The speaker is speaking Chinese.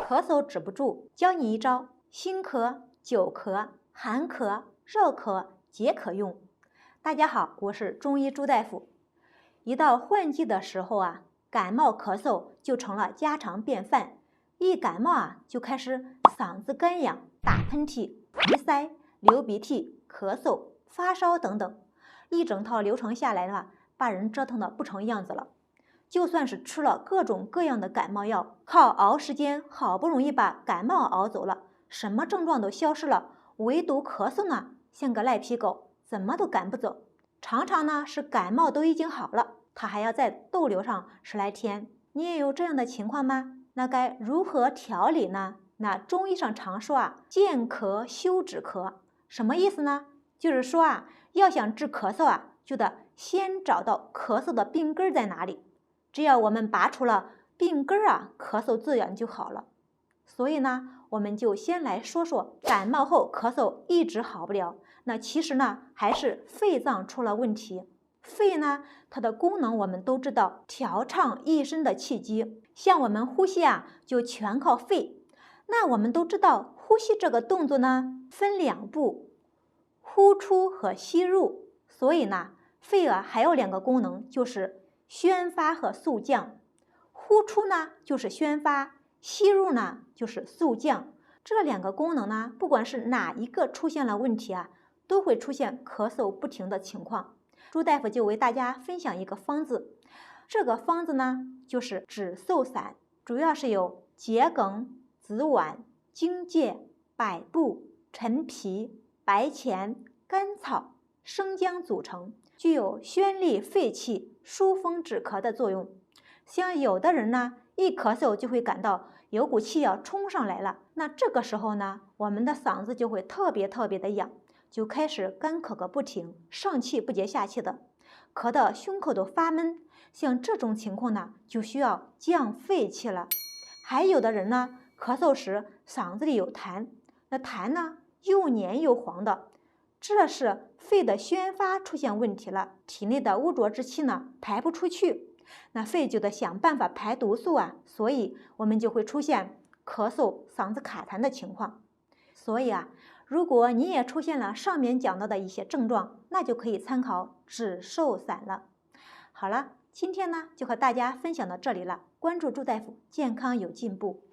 咳嗽止不住，教你一招辛咳、久咳、寒咳、热咳皆可用。大家好，我是中医朱大夫。一到换季的时候啊，感冒咳嗽就成了家常便饭。一感冒啊，就开始嗓子干痒、打喷嚏、鼻塞、流鼻涕、咳嗽、发烧等等，一整套流程下来的话，把人折腾的不成样子了。就算是吃了各种各样的感冒药，靠熬时间好不容易把感冒熬走了，什么症状都消失了，唯独咳嗽呢，像个赖皮狗，怎么都赶不走。常常呢是感冒都已经好了，他还要在逗留上10来天。你也有这样的情况吗？那该如何调理呢？那中医上常说啊，见咳休止咳，什么意思呢？就是说啊，要想治咳嗽啊，就得先找到咳嗽的病根在哪里。只要我们拔除了病根啊，咳嗽自然就好了。所以呢，我们就先来说说感冒后咳嗽一直好不了，那其实呢还是肺脏出了问题。肺呢，它的功能我们都知道，调畅一身的气机，像我们呼吸啊，就全靠肺。那我们都知道，呼吸这个动作呢，分2步，呼出和吸入。所以呢，肺啊还有2个功能，就是宣发和肃降。呼出呢就是宣发，吸入呢就是肃降。这2个功能呢，不管是哪一个出现了问题啊，都会出现咳嗽不停的情况。朱大夫就为大家分享一个方子，这个方子呢就是止嗽散，主要是由桔梗、紫菀、荆芥、百部、陈皮、白钱、甘草、生姜组成，具有宣利肺气、疏风止咳的作用。像有的人呢，一咳嗽就会感到有股气要冲上来了，那这个时候呢，我们的嗓子就会特别的痒，就开始干咳个不停，上气不接下气的，咳得胸口都发闷。像这种情况呢，就需要降肺气了。还有的人呢，咳嗽时嗓子里有痰，那痰呢又黏又黄的，这是肺的宣发出现问题了，体内的污浊之气呢排不出去，那肺就得想办法排毒素啊，所以我们就会出现咳嗽、嗓子卡痰的情况。所以啊，如果你也出现了上面讲到的一些症状，那就可以参考止嗽散了。好了，今天呢就和大家分享到这里了，关注朱大夫，健康有进步。